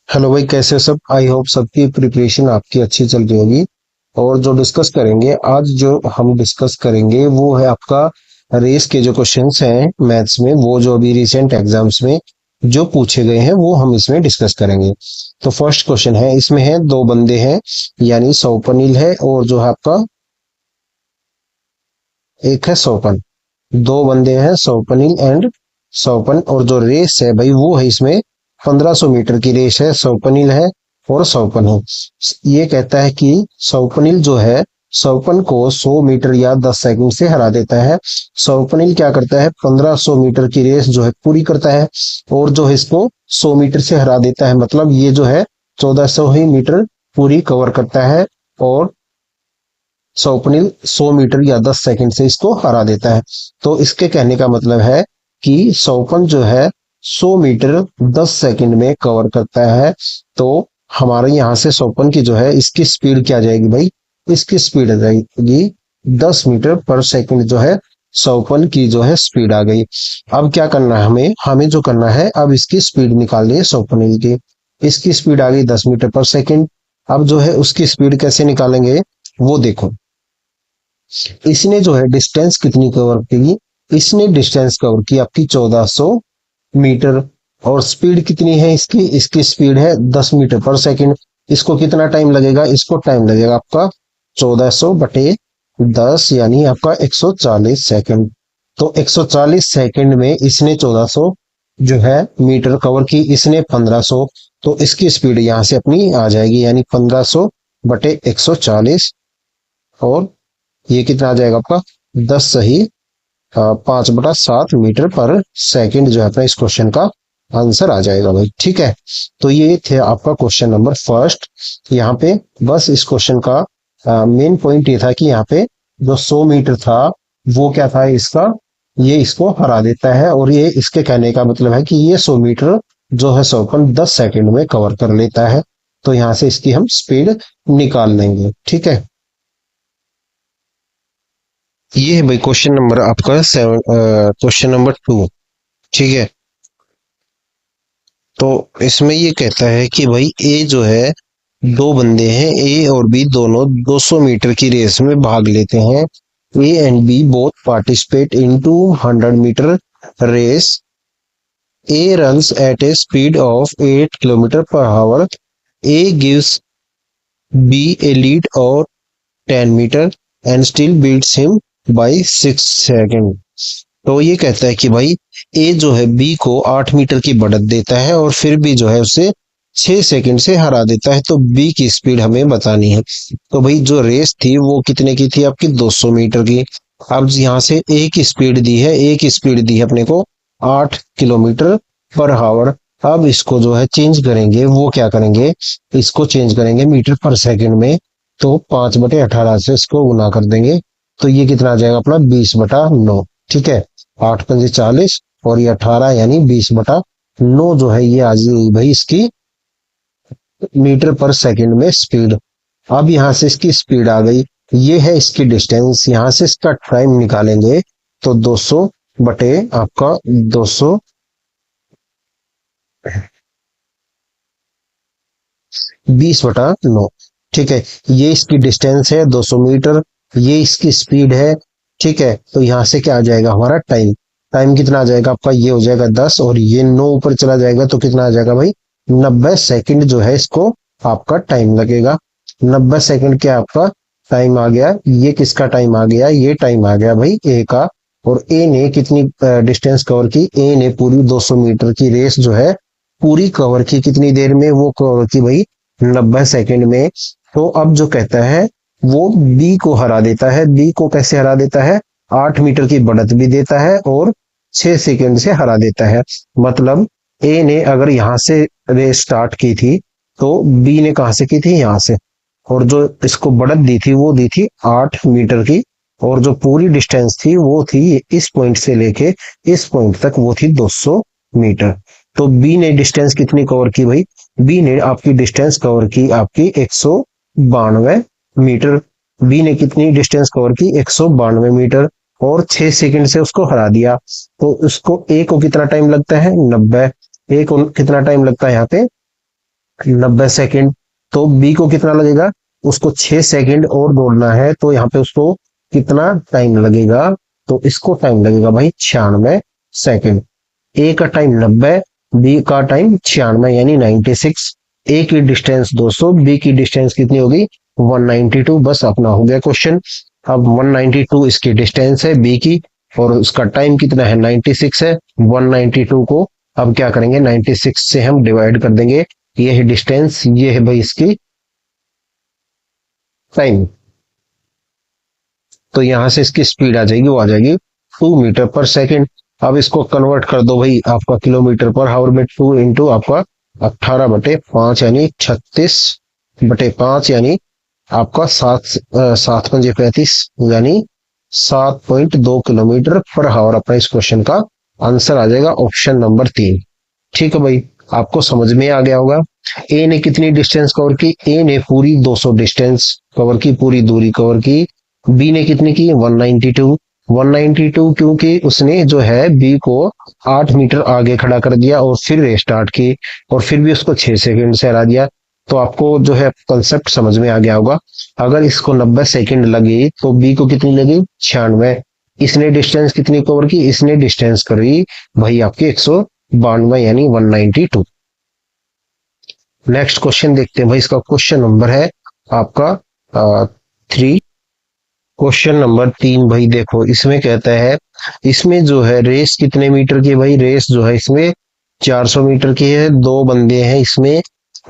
Hello भाई, कैसे हो सब। आई होप सबकी प्रिपरेशन आपकी अच्छी चल रही होगी। और जो डिस्कस करेंगे आज, जो हम डिस्कस करेंगे वो है आपका रेस के जो क्वेश्चंस हैं मैथ्स में, वो जो अभी रिसेंट एग्जाम्स में जो पूछे गए हैं वो हम इसमें डिस्कस करेंगे। तो फर्स्ट क्वेश्चन है, इसमें है दो बंदे हैं, यानी सौपनिल है और जो है आपका एक है सौपन। दो बंदे हैं, सौपनिल एंड सौपन, और जो रेस है भाई वो है इसमें 1500 मीटर की रेस है। सौपनिल है और सौपन है। ये कहता है कि सौपनिल जो है सौपन को 100 मीटर या 10 सेकंड से हरा देता है। सौपनिल क्या करता है, 1500 मीटर की रेस जो है पूरी करता है और जो है इसको 100 मीटर से हरा देता है। मतलब ये जो है 1400 ही मीटर पूरी कवर करता है और स्वप्निल 100 मीटर या 10 सेकंड से इसको हरा देता है। तो इसके कहने का मतलब है कि स्वपन जो है 100 मीटर 10 सेकंड में कवर करता है। तो हमारे यहाँ से स्वपन की जो है इसकी स्पीड क्या जाएगी भाई, इसकी स्पीड आ जाएगी 10 मीटर पर सेकंड। जो है स्वपन की जो है स्पीड आ गई। अब क्या करना है, हमें हमें जो करना है, अब इसकी स्पीड निकालनी है स्वपनिल की। इसकी स्पीड आ गई 10 मीटर पर सेकंड। अब जो है उसकी स्पीड कैसे निकालेंगे वो देखो। इसने जो है डिस्टेंस कितनी कवर की, इसने डिस्टेंस कवर की आपकी 1400 मीटर। और स्पीड कितनी है इसकी, इसकी स्पीड है 10 मीटर पर सेकंड। इसको कितना टाइम लगेगा, इसको टाइम लगेगा आपका 1400 बटे 10 यानी आपका 140 सेकंड। तो 140 सेकंड में इसने 1400 जो है मीटर कवर की, इसने 1500। तो इसकी स्पीड यहां से अपनी आ जाएगी, यानी 1500 बटे 140। और ये कितना आ जाएगा आपका 10 सही 5/7 मीटर पर सेकंड जो है अपना इस क्वेश्चन का आंसर आ जाएगा भाई। ठीक है, तो ये थे आपका क्वेश्चन नंबर फर्स्ट। यहाँ पे बस इस क्वेश्चन का मेन पॉइंट ये था कि यहाँ पे जो 100 मीटर था वो क्या था इसका, ये इसको हरा देता है। और ये इसके कहने का मतलब है कि ये 100 मीटर जो है स्वपन 10 सेकंड में कवर कर लेता है। तो यहाँ से इसकी हम स्पीड निकाल लेंगे। ठीक है, ये है भाई क्वेश्चन नंबर आपका सेवन, क्वेश्चन नंबर 2। ठीक है, तो इसमें ये कहता है कि भाई ए जो है, दो बंदे हैं, ए और बी दोनों 200 मीटर की रेस में भाग लेते हैं। A and B both participate in 200 metre race. A runs at a speed of 8 kilometre per hour. A gives B a lead or 10 metre and still beats him by 6 second. तो ये कहता है कि भाई ए जो है बी को 8 metre की बढ़त देता है और फिर भी जो है उसे 6 सेकंड से हरा देता है। तो बी की स्पीड हमें बतानी है। तो भाई जो रेस थी वो कितने की थी आपकी, 200 मीटर की। अब यहाँ से ए की स्पीड दी है, ए की स्पीड दी है अपने को 8 किलोमीटर पर आवर। अब इसको जो है चेंज करेंगे, वो क्या करेंगे, इसको चेंज करेंगे मीटर पर सेकंड में। तो 5/18 से इसको गुना कर देंगे। तो ये कितना आ जाएगा अपना 20/9। ठीक है, 8×5 = 40 और ये 18 यानी 20/9 जो है ये आ जाएगी भाई इसकी मीटर पर सेकंड में स्पीड। अब यहाँ से इसकी स्पीड आ गई, ये है इसकी डिस्टेंस। यहाँ से इसका टाइम निकालेंगे तो 200 बटे आपका 200 20/9। ठीक है, ये इसकी डिस्टेंस है 200 मीटर, ये इसकी स्पीड है। ठीक है, तो यहाँ से क्या आ जाएगा हमारा टाइम। टाइम कितना आ जाएगा आपका, ये हो जाएगा 10 और ये 9 ऊपर चला जाएगा तो कितना आ जाएगा भाई 90 सेकंड जो है इसको आपका टाइम लगेगा। 90 सेकंड क्या आपका टाइम आ गया। ये किसका टाइम आ गया, ये टाइम आ गया भाई ए का। और ए ने कितनी डिस्टेंस कवर की, ए ने पूरी 200 मीटर की रेस जो है पूरी कवर की। कितनी देर में वो कवर की भाई, 90 सेकंड में। तो अब जो कहता है वो बी को हरा देता है। बी को कैसे हरा देता है, 8 मीटर की बढ़त भी देता है और 6 सेकंड से हरा देता है। मतलब ए ने अगर यहां से रेस स्टार्ट की थी तो बी ने कहां से की थी, यहां से। और जो इसको बढ़त दी थी वो दी थी 8 मीटर की। और जो पूरी डिस्टेंस थी वो थी इस पॉइंट से लेके इस पॉइंट तक, वो थी 200 मीटर। तो बी ने डिस्टेंस कितनी कवर की भाई, बी ने आपकी डिस्टेंस कवर की आपकी 192 मीटर। बी ने कितनी डिस्टेंस कवर की, 192 मीटर और 6 सेकंड से उसको हरा दिया। तो उसको ए को कितना टाइम लगता है, 90। ए को कितना टाइम लगता है यहाँ पे 90 सेकंड। तो बी को कितना लगेगा, उसको 6 सेकंड और दौड़ना है, तो यहाँ पे उसको कितना टाइम लगेगा, तो इसको टाइम लगेगा भाई 96 सेकंड। ए का टाइम 90, बी का टाइम 96 यानी 96। ए की डिस्टेंस 200, बी की डिस्टेंस कितनी होगी 192। बस अपना हो गया क्वेश्चन। अब 192 इसकी डिस्टेंस है बी की, और उसका टाइम कितना है 96 है। 192 को अब क्या करेंगे 96 से हम डिवाइड कर देंगे, ये है डिस्टेंस, ये है भाई इसकी टाइम। तो यहां से इसकी स्पीड आ जाएगी, वो आ जाएगी 2 मीटर पर सेकेंड। अब इसको कन्वर्ट कर दो भाई आपका किलोमीटर पर हावर में, 2 इंटू आपका 18/5 यानी 36/5 यानी आपका 7 7 5 35 यानी 7.2 किलोमीटर पर हावर। अपना इस क्वेश्चन का आंसर आ जाएगा ऑप्शन नंबर 3। ठीक है भाई, आपको समझ में आ गया होगा। ए ने कितनी डिस्टेंस कवर की, ए ने पूरी 200 डिस्टेंस कवर की, पूरी दूरी कवर की। बी ने कितनी की 192। 192 क्योंकि उसने जो है बी को 8 मीटर आगे खड़ा कर दिया और फिर रेस्टार्ट की, और फिर भी उसको 6 सेकंड से हरा दिया। तो आपको जो है कंसेप्ट समझ में आ गया होगा। अगर इसको 90 सेकंड लगे तो बी को कितनी लगी 96। इसने डिस्टेंस कितनी कवर की, इसने डिस्टेंस करी भाई आपकी 192 यानी 192। नेक्स्ट क्वेश्चन देखते हैं भाई, इसका क्वेश्चन नंबर है आपका 3। क्वेश्चन नंबर 3 भाई देखो, इसमें कहता है, इसमें जो है रेस कितने मीटर की है भाई, रेस जो है इसमें 400 मीटर की है। दो बंदे हैं इसमें,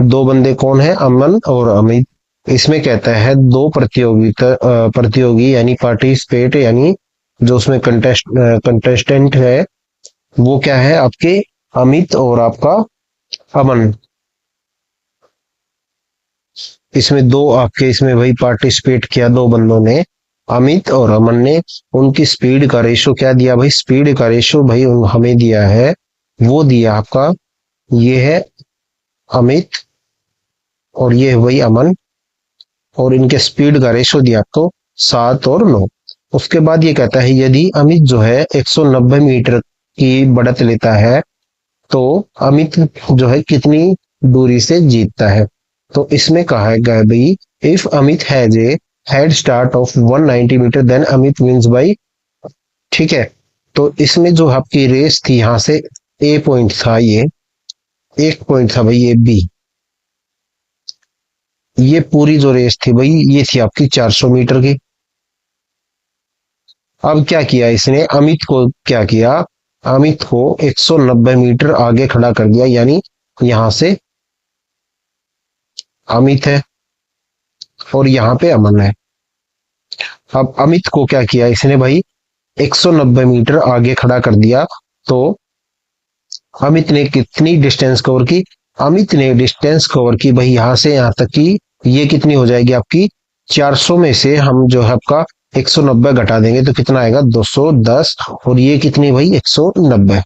दो बंदे कौन है, अमन और अमित। इसमें कहता है दो प्रतियोगी यानी पार्टिसिपेट यानी जो उसमें कंटेस्टेंट है वो क्या है आपके अमित और आपका अमन। इसमें दो आपके इसमें भाई पार्टिसिपेट किया दो बंदों ने, अमित और अमन ने। उनकी स्पीड का रेशो क्या दिया भाई, स्पीड का रेशो भाई हमें दिया है, वो दिया आपका, ये है अमित और ये है भाई अमन, और इनके स्पीड का रेशो दिया आपको 7 और 9। उसके बाद ये कहता है यदि अमित जो है 190 मीटर की बढ़त लेता है तो अमित जो है कितनी दूरी से जीतता है। तो इसमें कहा गया भाई, if Amit has a head start of 190 metre then Amit wins by. ठीक है, तो इसमें जो आपकी रेस थी यहां से ए पॉइंट था, ये एक पॉइंट था भाई, ये बी। ये पूरी जो रेस थी भाई ये थी आपकी 400 मीटर की। अब क्या किया इसने, अमित को क्या किया, अमित को 190 मीटर आगे खड़ा कर दिया, यानी यहां से अमित है और यहाँ पे अमन है। अब अमित को क्या किया इसने भाई 190 मीटर आगे खड़ा कर दिया, तो अमित ने कितनी डिस्टेंस कवर की, अमित ने डिस्टेंस कवर की भाई यहां से यहां तक की, ये कितनी हो जाएगी आपकी 400 में से हम जो है आपका 190 घटा देंगे तो कितना आएगा 210, और ये कितनी भाई 190।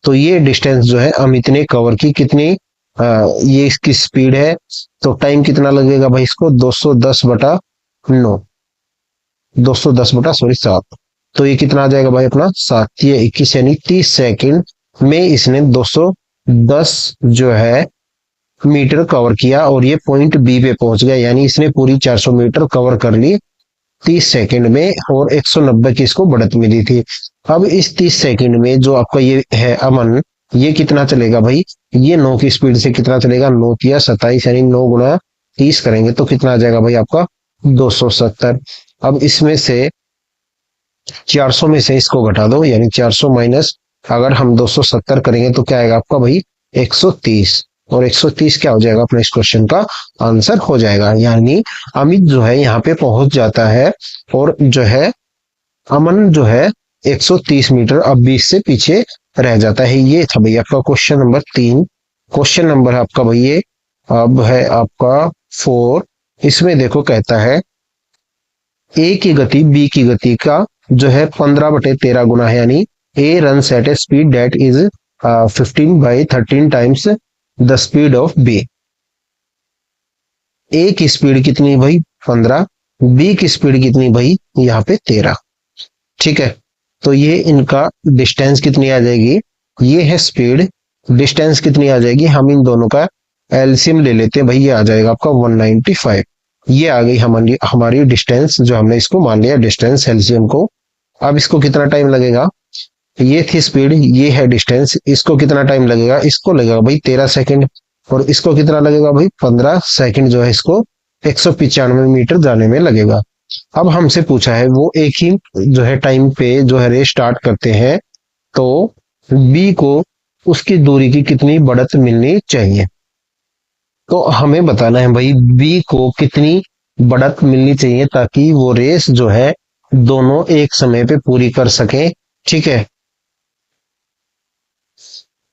तो ये डिस्टेंस जो है अमित ने कवर की कितनी, ये इसकी स्पीड है। तो टाइम कितना लगेगा भाई इसको 210/9, 210/7। तो ये कितना आ जाएगा भाई अपना 7 या 21 यानी 30 सेकंड में इसने 210 जो है मीटर कवर किया, और ये पॉइंट बी पे पहुंच गया, यानी इसने पूरी 400 मीटर कवर कर ली 30 सेकंड में, और 190 की इसको बढ़त मिली थी। अब इस 30 सेकंड में जो आपका ये है अमन, ये कितना चलेगा भाई, ये 9 की स्पीड से कितना चलेगा, 9×3 = 27 यानी 9×30 करेंगे तो कितना आ जाएगा भाई आपका 270। अब इसमें से 400 में से इसको घटा दो, यानी 400 माइनस अगर हम 270 करेंगे तो क्या आएगा आपका भाई 130, और 130 क्या हो जाएगा अपने इस क्वेश्चन का आंसर हो जाएगा। यानी अमित जो है यहाँ पे पहुंच जाता है, और जो है अमन जो है 130 मीटर अब 20 से पीछे रह जाता है। ये था भाई आपका क्वेश्चन नंबर 3। क्वेश्चन नंबर आपका भाई ये अब है आपका 4। इसमें देखो कहता है ए की गति बी की गति का जो है 15/13 गुना है, यानी A run at a speed that is 15/13 times the speed of B. A की स्पीड कितनी भाई 15, बी की स्पीड कितनी भाई यहाँ पे 13। ठीक है, तो ये इनका डिस्टेंस कितनी आ जाएगी, ये है स्पीड, डिस्टेंस कितनी आ जाएगी, हम इन दोनों का एलसीएम ले लेते हैं भाई, ये आ जाएगा आपका 195। ये आ गई हमारी हमारी डिस्टेंस, जो हमने इसको मान लिया डिस्टेंस एलसीएम को। अब इसको कितना टाइम लगेगा, ये थी स्पीड, ये है डिस्टेंस, इसको कितना टाइम लगेगा, इसको लगेगा भाई 13 सेकंड, और इसको कितना लगेगा भाई 15 सेकंड, जो है इसको 195 मीटर जाने में लगेगा। अब हमसे पूछा है वो एक ही जो है टाइम पे जो है रेस स्टार्ट करते हैं, तो बी को उसकी दूरी की कितनी बढ़त मिलनी चाहिए। तो हमें बताना है भाई बी को कितनी बढ़त मिलनी चाहिए ताकि वो रेस जो है दोनों एक समय पे पूरी कर सकें। ठीक है,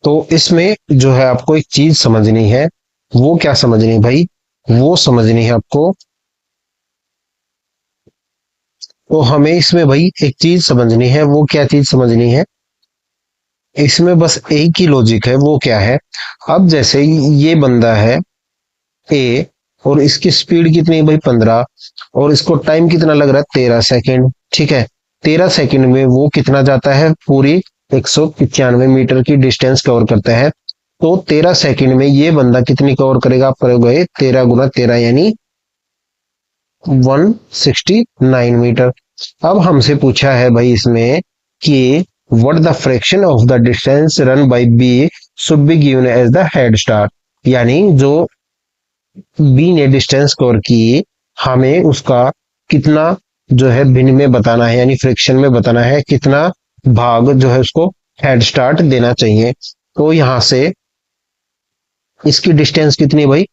तो इसमें जो है आपको एक चीज समझनी है, वो क्या समझनी है भाई, वो समझनी है आपको। तो हमें इसमें भाई एक चीज समझनी है, वो क्या चीज समझनी है, इसमें बस एक ही लॉजिक है, वो क्या है। अब जैसे ये बंदा है ए, और इसकी स्पीड कितनी है भाई 15, और इसको टाइम कितना लग रहा है 13 सेकेंड। ठीक है, 13 सेकेंड में वो कितना जाता है, पूरी 195 मीटर की डिस्टेंस कवर करता है। तो 13 सेकेंड में ये बंदा कितनी कवर करेगा, आप करोगे 13 × 13 यानी 169 मीटर। अब हमसे पूछा है भाई इसमें कि what the fraction of the distance run by B should be given as the head start, यानी जो बी ने डिस्टेंस कवर की, हमें उसका कितना जो है भिन्न में बताना है, यानी फ्रैक्शन में बताना है, कितना भाग जो है उसको हेड स्टार्ट देना चाहिए। तो यहां से इसकी डिस्टेंस कितनी भाई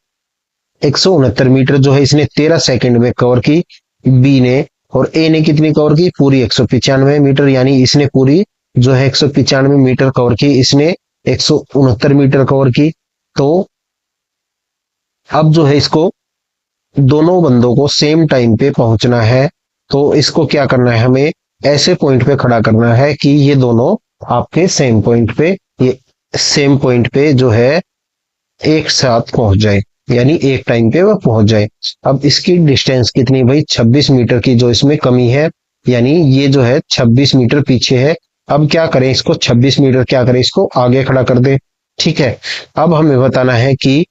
169 मीटर, जो है इसने 13 सेकेंड में कवर की बी ने, और ए ने कितनी कवर की, पूरी 195 मीटर, यानी इसने पूरी जो है 195 मीटर कवर की, इसने 169 मीटर कवर की। तो अब जो है इसको दोनों बंदों को सेम टाइम पे पहुंचना है, तो इसको क्या करना है, हमें ऐसे पॉइंट पे खड़ा करना है कि ये दोनों आपके सेम पॉइंट पे, ये सेम पॉइंट पे जो है एक साथ पहुंच जाए, यानी एक टाइम पे वो पहुंच जाए। अब इसकी डिस्टेंस कितनी भाई 26 मीटर की जो इसमें कमी है, यानी ये जो है 26 मीटर पीछे है। अब क्या करें, इसको 26 मीटर क्या करें, इसको आगे खड़ा कर दे। ठीक है, अब हमें बताना है कि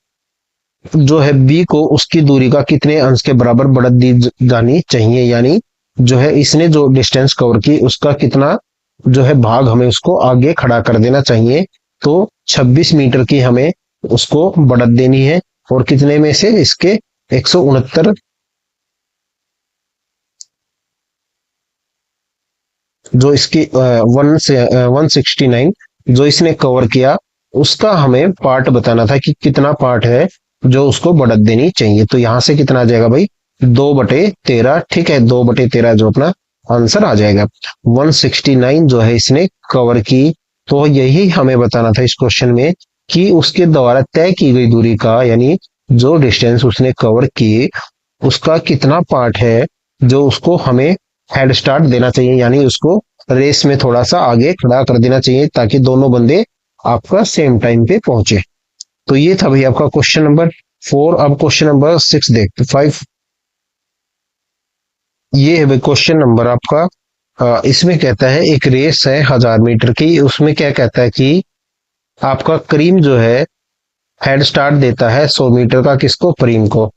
जो है बी को उसकी दूरी का कितने अंश के बराबर बढ़त दी जानी चाहिए, यानी जो है इसने जो डिस्टेंस कवर की उसका कितना जो है भाग हमें उसको आगे खड़ा कर देना चाहिए। तो 26 मीटर की हमें उसको बढ़त देनी है, और कितने में से, इसके 169 जो इसकी 169 जो इसने कवर किया, उसका हमें पार्ट बताना था कि कितना पार्ट है जो उसको बढ़त देनी चाहिए। तो यहां से कितना आ जाएगा भाई 2/13। ठीक है, 2/13 जो अपना आंसर आ जाएगा। 169 जो है इसने कवर की, तो यही हमें बताना था इस क्वेश्चन में कि उसके द्वारा तय की गई दूरी का, यानी जो डिस्टेंस उसने कवर की, उसका कितना पार्ट है जो उसको हमें हेड स्टार्ट देना चाहिए, यानी उसको रेस में थोड़ा सा आगे खड़ा कर देना चाहिए ताकि दोनों बंदे आपका सेम टाइम पे पहुंचे। तो ये था भाई आपका क्वेश्चन नंबर 4। अब क्वेश्चन नंबर 6 देखते 5। ये है भाई क्वेश्चन नंबर आपका, इसमें कहता है एक रेस है 1000 मीटर की, उसमें क्या कहता है कि आपका करीम जो है हेड स्टार्ट देता है 100 मीटर का, किसको, करीम को।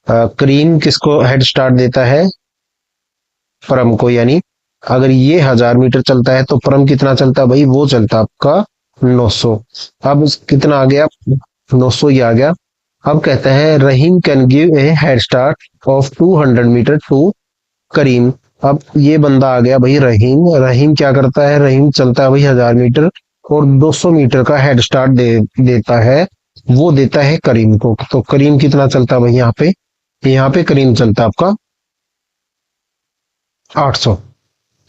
करीम किसको हेड स्टार्ट देता है, परम को, यानी अगर ये 1000 मीटर चलता है तो परम कितना चलता है भाई, वो चलता है आपका 900। अब कितना आ गया, 900 ही आ गया। अब कहता है Rahim can give a head start of 200 metre to Karim. अब ये बंदा आ गया भाई रहीम, रहीम क्या करता है, रहीम चलता है भाई 1000 मीटर, और 200 मीटर का हेड स्टार्ट देता है, वो देता है करीम को। तो करीम कितना चलता है भाई, यहाँ पे करीम चलता है आपका 800।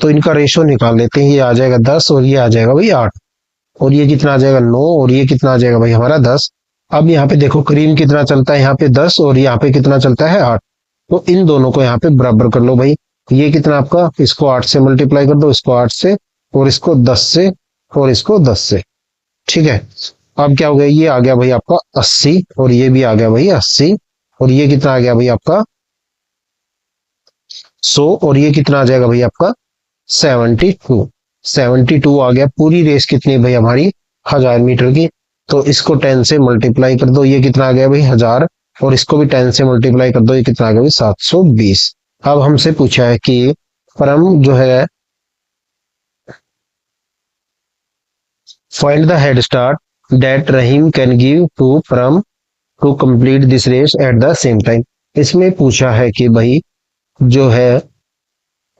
तो इनका रेशो निकाल लेते हैं, ये आ जाएगा 10 और ये आ जाएगा भाई 8, और ये कितना आ जाएगा 9, और ये कितना आ जाएगा भाई हमारा 10। अब यहाँ पे देखो करीम कितना चलता है, यहाँ पे 10, और यहाँ पे कितना चलता है 8। तो इन दोनों को यहाँ पे बराबर कर लो भाई, ये कितना आपका, इसको 8 से मल्टीप्लाई कर दो, इसको 8 से, और इसको 10 से, और इसको 10 से। ठीक है, अब क्या हो गया, ये आ गया भाई आपका 80, और ये भी आ गया भाई 80, और ये कितना आ गया भाई आपका 100, और ये कितना आ जाएगा भाई आपका 72। 72 आ गया। पूरी रेस कितनी भाई हमारी 1000 मीटर की। तो इसको 10 से मल्टीप्लाई कर दो, ये कितना आ गया भाई 1000, और इसको भी 10 से मल्टीप्लाई कर दो, ये कितना आ गया भाई 720। अब हमसे पूछा है कि परम जो है find the head start that Rahim can give to Param to complete this race at the same time. इसमें पूछा है कि भाई जो है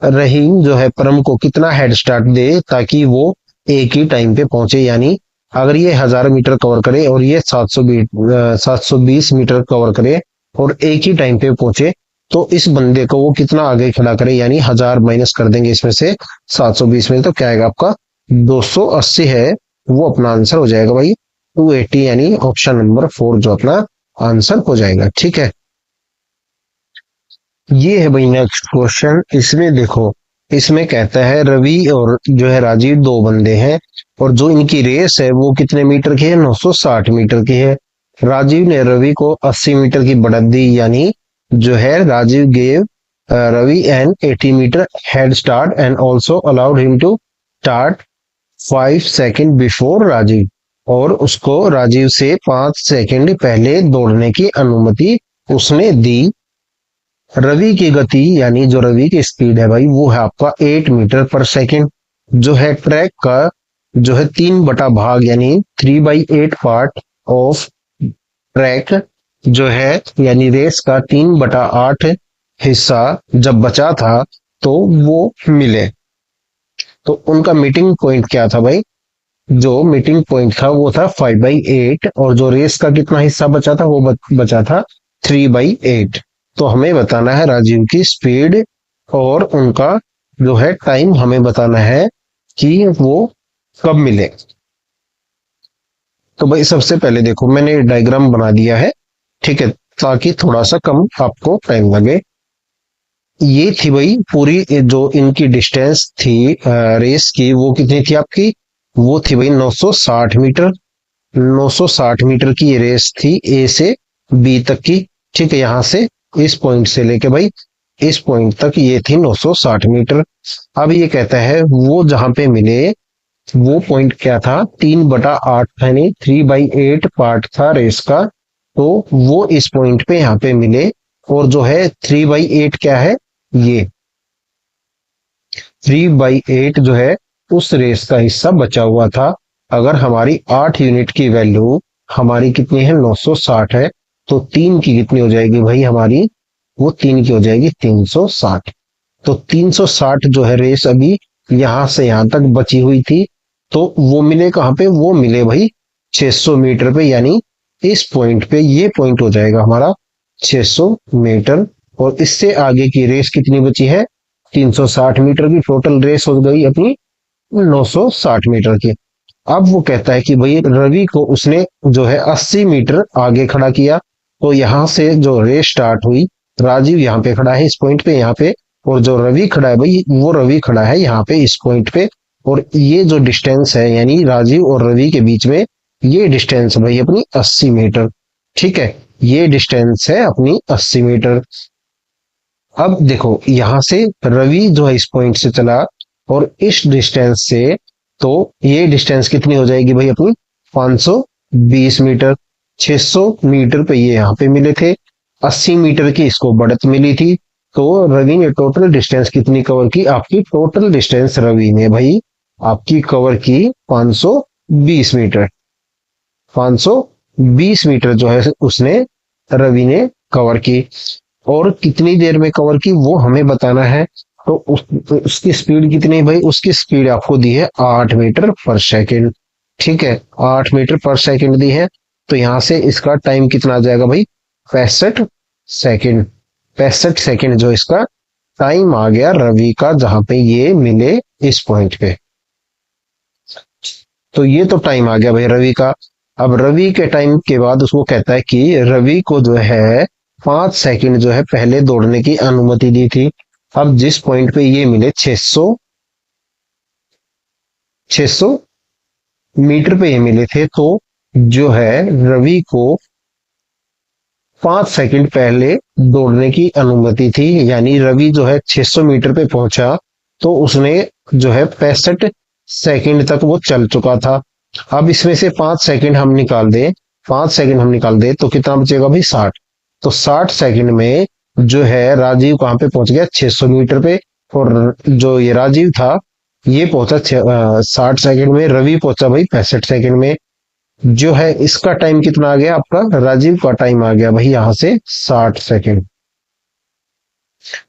रहीम जो है परम को कितना हेड स्टार्ट दे ताकि वो एक ही टाइम पे पहुंचे, यानी अगर ये 1000 मीटर कवर करे और ये 720 मीटर कवर करे और एक ही टाइम पे पहुंचे, तो इस बंदे को वो कितना आगे खड़ा करे, यानी 1000 माइनस कर देंगे इसमें से 720 में, तो क्या आएगा आपका 280 है, वो अपना आंसर हो जाएगा भाई 280, यानी ऑप्शन नंबर 4 जो अपना आंसर हो जाएगा। ठीक है, ये है भाई नेक्स्ट क्वेश्चन। इसमें देखो, इसमें कहता है रवि और जो है राजीव दो बंदे हैं और जो इनकी रेस है वो कितने मीटर की है, 960 मीटर की है। राजीव ने रवि को 80 मीटर की बढ़त दी, यानी जो है Rajiv gave Ravi an 80 metre head start and also allowed him to start 5 second before Rajiv, और उसको राजीव से 5 सेकेंड पहले दौड़ने की अनुमति उसने दी। रवि की गति यानी जो रवि की स्पीड है भाई वो है आपका 8 मीटर पर सेकेंड। जो है ट्रैक का जो है 3/भाग यानी 3/8 पार्ट ऑफ ट्रैक जो है यानी रेस का 3/8 हिस्सा जब बचा था तो वो मिले। तो उनका मीटिंग पॉइंट क्या था भाई, जो मीटिंग पॉइंट था वो था 5/8, और जो रेस का कितना हिस्सा बचा था वो बचा था 3/8। तो हमें बताना है राजीव की स्पीड और उनका जो है टाइम हमें बताना है कि वो कब मिले। तो भाई सबसे पहले देखो मैंने डायग्राम बना दिया है, ठीक है, ताकि थोड़ा सा कम आपको टाइम लगे। ये थी भाई पूरी जो इनकी डिस्टेंस थी रेस की, वो कितनी थी आपकी, वो थी भाई 960 मीटर। 960 मीटर की ये रेस थी ए से बी तक की। ठीक है, यहां से इस पॉइंट से लेके भाई इस पॉइंट तक ये थी 960 मीटर। अब ये कहता है वो जहां पे मिले वो पॉइंट क्या था, 3/8 यानी 3/8 पार्ट था रेस का। तो वो इस पॉइंट पे यहाँ पे मिले, और जो है 3/8 क्या है, ये 3/8 जो है उस रेस का हिस्सा बचा हुआ था। अगर हमारी 8 यूनिट की वैल्यू हमारी कितनी है 960 है, तो 3 की कितनी हो जाएगी भाई हमारी, वो 3 की हो जाएगी 360। तो 360 जो है रेस अभी यहां से यहां तक बची हुई थी। तो वो मिले कहां पे, वो मिले भाई 600 मीटर पे, यानी इस पॉइंट पे ये पॉइंट हो जाएगा हमारा 600 मीटर। और इससे आगे की रेस कितनी बची है 360 मीटर की, टोटल रेस हो गई अपनी 960 मीटर की। अब वो कहता है कि भाई रवि को उसने जो है 80 मीटर आगे खड़ा किया। तो यहां से जो रेस स्टार्ट हुई, राजीव यहाँ पे खड़ा है इस पॉइंट पे यहाँ पे, और जो रवि खड़ा है भाई वो रवि खड़ा है यहाँ पे इस पॉइंट पे। और ये जो डिस्टेंस है यानी राजीव और रवि के बीच में ये डिस्टेंस भाई अपनी 80 मीटर। ठीक है, ये डिस्टेंस है अपनी 80 मीटर। अब देखो यहां से रवि जो है इस पॉइंट से चला और इस डिस्टेंस से, तो ये डिस्टेंस कितनी हो जाएगी भाई अपनी 520 मीटर। 600 मीटर पे ये यहाँ पे मिले थे, 80 मीटर की इसको बढ़त मिली थी। तो रवि ने टोटल डिस्टेंस कितनी कवर की, आपकी टोटल डिस्टेंस रवि ने भाई आपकी कवर की 520 मीटर। 520 मीटर जो है उसने रवि ने कवर की, और कितनी देर में कवर की वो हमें बताना है। तो उसकी स्पीड कितनी है भाई, उसकी स्पीड आपको दी है 8 मीटर पर सेकेंड। ठीक है, 8 मीटर पर सेकेंड दी है। तो यहां से इसका टाइम कितना आ जाएगा भाई 65 सेकेंड। 65 सेकेंड जो इसका टाइम आ गया रवि का, जहां पे ये मिले इस पॉइंट पे। तो ये तो टाइम आ गया भाई रवि का। अब रवि के टाइम के बाद उसको कहता है कि रवि को जो है 5 सेकंड जो है पहले दौड़ने की अनुमति दी थी। अब जिस पॉइंट पे ये मिले 600 मीटर पे ये मिले थे, तो जो है रवि को 5 सेकंड पहले दौड़ने की अनुमति थी, यानी रवि जो है 600 मीटर पे पहुंचा तो उसने जो है 65 सेकंड तक वो चल चुका था। अब इसमें से 5 सेकंड हम निकाल दें, 5 सेकंड हम निकाल दें तो कितना बचेगा भाई 60। तो 60 सेकंड में जो है राजीव कहाँ पे पहुंच गया 600 मीटर पे। और जो ये राजीव था ये पहुंचा 60 सेकंड में, रवि पहुंचा भाई 65 सेकंड में। जो है इसका टाइम कितना आ गया आपका, राजीव का टाइम आ गया भाई यहाँ से 60 सेकंड।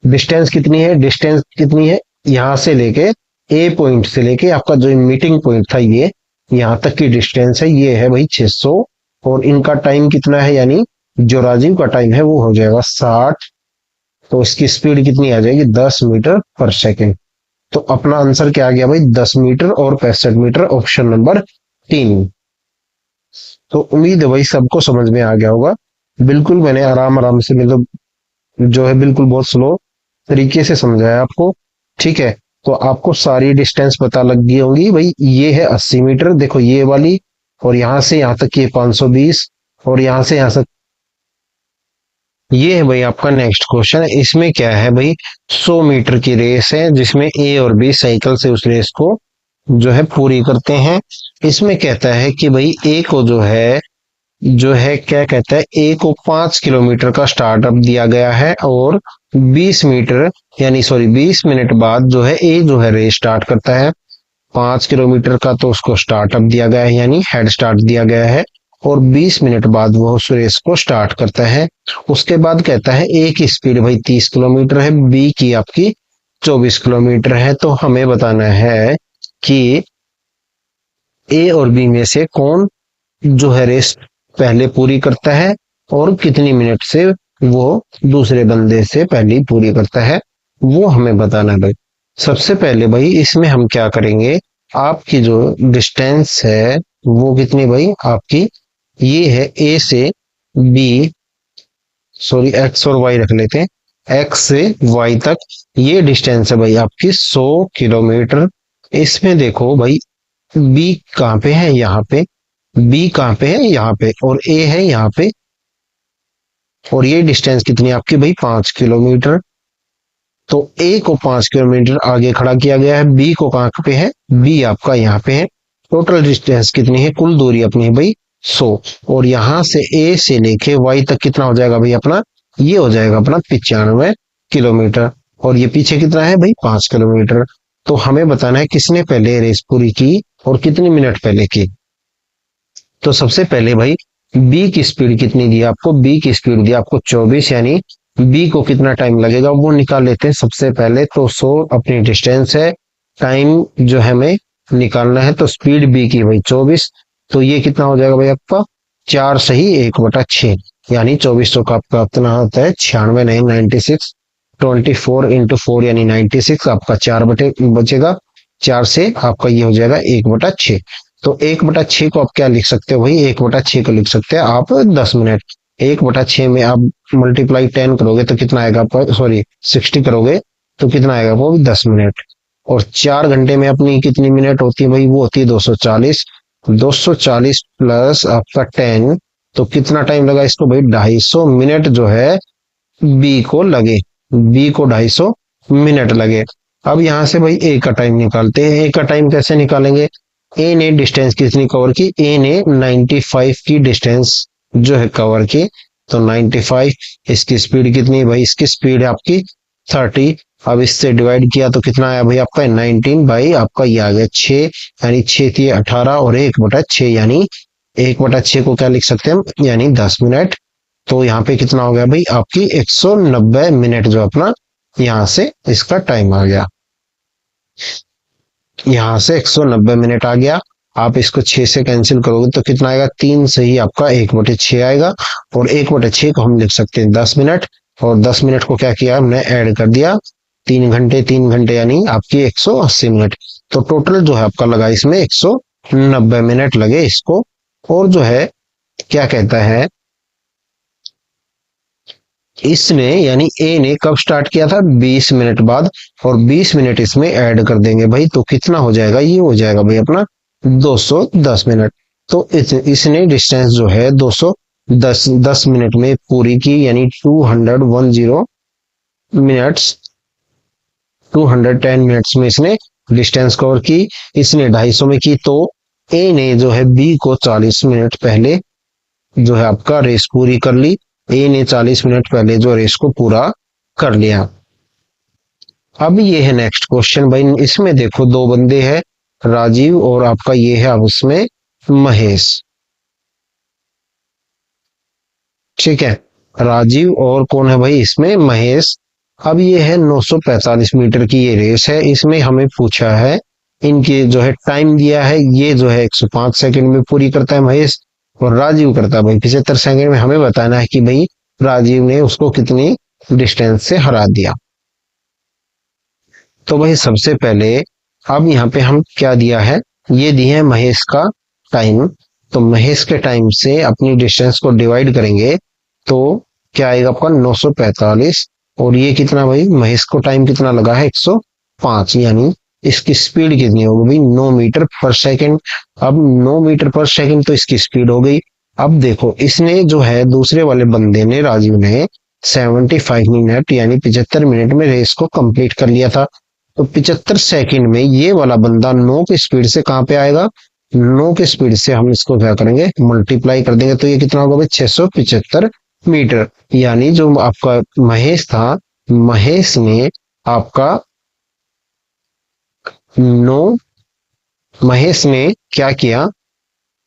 डिस्टेंस कितनी है, डिस्टेंस कितनी है यहाँ से लेके ए पॉइंट से लेके आपका जो मीटिंग पॉइंट था ये यहाँ तक की डिस्टेंस है, ये है भाई 600। और इनका टाइम कितना है, यानी जो राजीव का टाइम है वो हो जाएगा 60। तो इसकी स्पीड कितनी आ जाएगी 10 मीटर पर सेकंड। तो अपना आंसर क्या आ गया भाई 10 मीटर और 65 मीटर, ऑप्शन नंबर 3। तो उम्मीद है भाई सबको समझ में आ गया होगा। बिल्कुल मैंने आराम आराम से, मतलब जो है बिल्कुल बहुत स्लो तरीके से समझाया आपको। ठीक है, तो आपको सारी डिस्टेंस पता लग गई होंगी भाई। ये है 80 मीटर, देखो ये वाली, और यहां से यहां तक ये 520, और यहां से यहां तक ये है भाई आपका नेक्स्ट क्वेश्चन। इसमें क्या है भाई, 100 मीटर की रेस है जिसमें ए और बी साइकिल से उस रेस को जो है पूरी करते हैं। इसमें कहता है कि भाई ए को जो है क्या कहता है, ए को 5 किलोमीटर का स्टार्टअप दिया गया है, और 20 मीटर यानी सॉरी 20 मिनट बाद जो है ए जो है रेस स्टार्ट करता है। 5 किलोमीटर का तो उसको स्टार्टअप दिया गया है, यानी हेड स्टार्ट दिया गया है, और 20 मिनट बाद वो उस रेस को स्टार्ट करता है। उसके बाद कहता है ए की स्पीड भाई 30 किलोमीटर है, बी की आपकी 24 किलोमीटर है। तो हमें बताना है कि ए और बी में से कौन जो है रेस पहले पूरी करता है, और कितनी मिनट से वो दूसरे बंदे से पहले पूरी करता है, वो हमें बताना है भाई। सबसे पहले भाई इसमें हम क्या करेंगे, आपकी जो डिस्टेंस है वो कितनी भाई आपकी, ये है ए से बी, सॉरी एक्स और वाई रख लेते हैं, एक्स से वाई तक ये डिस्टेंस है भाई आपकी 100 किलोमीटर। इसमें देखो भाई बी कहाँ पे है, यहाँ पे, बी कहाँ पे है यहाँ पे, और ए है यहाँ पे। और ये डिस्टेंस कितनी है आपकी भाई 5 किलोमीटर। तो ए को 5 किलोमीटर आगे खड़ा किया गया है, बी को कहाँ पे है, बी आपका यहाँ पे है। टोटल डिस्टेंस कितनी है, कुल दूरी अपनी है भाई 100। और यहाँ से ए से लेके वाई तक कितना हो जाएगा भाई अपना, ये हो जाएगा अपना 95 किलोमीटर। और ये पीछे कितना है भाई 5 किलोमीटर। तो हमें बताना है किसने पहले रेस पूरी की और कितनी मिनट पहले की। तो सबसे पहले भाई बी की स्पीड कितनी दी आपको, बी की स्पीड दी आपको 24, यानी बी को कितना टाइम लगेगा वो निकाल लेते हैं सबसे पहले। तो 100 अपनी डिस्टेंस है, टाइम जो है हमें निकालना है, तो स्पीड बी की भाई 24। तो ये कितना हो जाएगा भाई आपका 4 सही 1/6, यानी 2400 का आपका कितना होता है 96, नहीं 96। 24 × 4 यानी 96, आपका 4 बटे बचेगा, 4 से आपका ये हो जाएगा 1/6। तो 1/6 को आप क्या लिख सकते हो भाई, 1/6 को लिख सकते हैं आप 10 मिनट। 1/6 में आप मल्टीप्लाई 10 करोगे तो कितना आएगा आपका, सॉरी 60 करोगे तो कितना आएगा वो 10 मिनट। और 4 घंटे में अपनी कितनी मिनट होती है भाई, वो होती है 240। 240 प्लस आपका 10, तो कितना टाइम लगा इसको भाई 250 मिनट जो है बी को लगे, बी को 250 मिनट लगे। अब यहाँ से भाई ए का टाइम निकालते हैं। ए का टाइम कैसे निकालेंगे, ए ने डिस्टेंस कितनी कवर की, ए ने 95 की डिस्टेंस जो है कवर की। तो 95, इसकी स्पीड कितनी है भाई, इसकी स्पीड है आपकी 30। अब इससे डिवाइड किया तो कितना आया भाई आपका 19 बाई आपका ये आ गया 6, यानी 6 थी 18 और 1/6, यानी 1/6 को क्या लिख सकते हैं हम, यानी 10 मिनट। तो यहाँ पे कितना हो गया भाई आपकी 190 मिनट जो अपना यहाँ से इसका टाइम आ गया, यहाँ से 190 मिनट आ गया। आप इसको 6 से कैंसिल करोगे तो कितना आएगा, 3 से ही आपका 1/6 आएगा। और 1/6 को हम लिख सकते हैं 10 मिनट, और 10 मिनट को क्या किया हमने ऐड कर दिया, 3 घंटे, 3 घंटे यानी आपकी 180 मिनट। तो टोटल जो है आपका लगा इसमें 190 मिनट लगे इसको। और जो है क्या कहता है, इसने यानी ए ने कब स्टार्ट किया था 20 मिनट बाद, और 20 मिनट इसमें ऐड कर देंगे भाई तो कितना हो जाएगा, ये हो जाएगा भाई अपना 210 मिनट। तो इसने डिस्टेंस जो है 210 मिनट में पूरी की, यानी 210 मिनट्स, 210 मिनट्स में इसने डिस्टेंस कवर की। इसने 250 में की तो ए ने जो है बी को 40 मिनट पहले जो है आपका रेस पूरी कर ली। ए ने 40 मिनट पहले जो रेस को पूरा कर लिया। अब ये है नेक्स्ट क्वेश्चन भाई, इसमें देखो दो बंदे हैं, राजीव और आपका ये है अब उसमें महेश। ठीक है, राजीव और कौन है भाई इसमें, महेश। अब ये है 945 मीटर की ये रेस है, इसमें हमें पूछा है इनके जो है टाइम दिया है, ये जो है 105 सेकंड में पूरी करता है महेश और राजीव करता है भाई 75 सेकंड में। हमें बताना है कि भाई राजीव ने उसको कितनी डिस्टेंस से हरा दिया। तो भाई सबसे पहले अब यहाँ पे हम क्या दिया है, ये दिया है महेश का टाइम। तो महेश के टाइम से अपनी डिस्टेंस को डिवाइड करेंगे तो क्या आएगा आपका 945, और ये कितना भाई महेश को टाइम कितना लगा है 105, यानी इसकी स्पीड कितनी होगी भाई 9 मीटर पर सेकंड। अब 9 मीटर पर सेकंड तो इसकी स्पीड हो गई। अब देखो इसने जो है दूसरे वाले बंदे ने राजीव ने 75 मिनट यानी 75 मिनट में रेस को कंप्लीट कर लिया था। तो 75 सेकंड में ये वाला बंदा 9 की स्पीड से कहां पे आएगा, 9 की स्पीड से हम इसको क्या करेंगे मल्टीप्लाई कर देंगे, तो ये कितना होगा भाई 675 मीटर। यानी जो आपका महेश था, महेश ने आपका 9, महेश ने क्या किया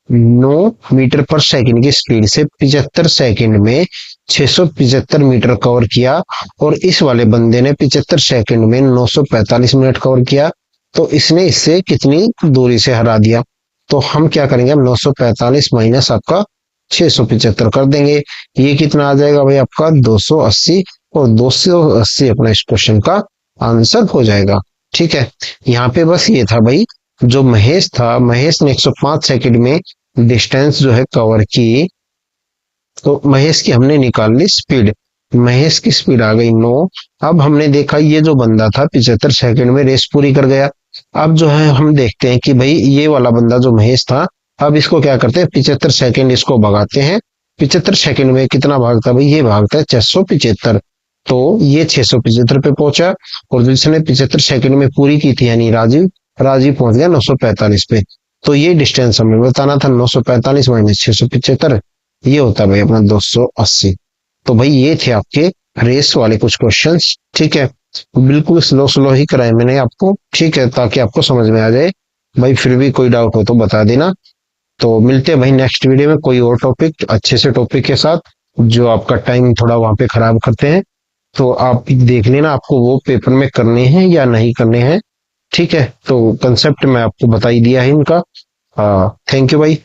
9 मीटर पर सेकंड की स्पीड से 75 सेकंड में 675 मीटर कवर किया, और इस वाले बंदे ने 75 सेकंड में 945 मिनट कवर किया। तो इसने इससे कितनी दूरी से हरा दिया। तो हम क्या करेंगे, हम 945 माइनस आपका 675 कर देंगे, ये कितना आ जाएगा भाई आपका 280, और 280 अपना इस क्वेश्चन का आंसर हो जाएगा। ठीक है, यहाँ पे बस ये था भाई, जो महेश था, महेश ने 105 सेकंड में डिस्टेंस जो है कवर की, तो महेश की हमने निकाल ली स्पीड, महेश की स्पीड आ गई 9। अब हमने देखा ये जो बंदा था 75 सेकंड में रेस पूरी कर गया। अब जो है हम देखते हैं कि भाई ये वाला बंदा जो महेश था, अब इसको क्या करते हैं 75 सेकंड इसको भगाते हैं। 75 सेकंड में कितना भागता है भाई, ये भागता है 675। तो ये 675 पे पहुंचा, और जिसने 75 सेकंड में पूरी की थी यानी राजीव, राजीव पहुंच गया 945 पे। तो ये डिस्टेंस हमें बताना था, 945 माइनस 675, ये होता है भाई अपना 280। तो भाई ये थे आपके रेस वाले कुछ क्वेश्चंस। ठीक है, बिल्कुल स्लो स्लो ही कराए मैंने आपको, ठीक है, ताकि आपको समझ में आ जाए। भाई फिर भी कोई डाउट हो तो बता देना। तो मिलते हैं भाई नेक्स्ट वीडियो में कोई और टॉपिक, अच्छे से टॉपिक के साथ, जो आपका टाइम थोड़ा वहां पे खराब करते हैं। तो आप देख लेना आपको वो पेपर में करने हैं या नहीं करने हैं। ठीक है, तो कंसेप्ट मैं आपको बता ही दिया है इनका। थैंक यू भाई।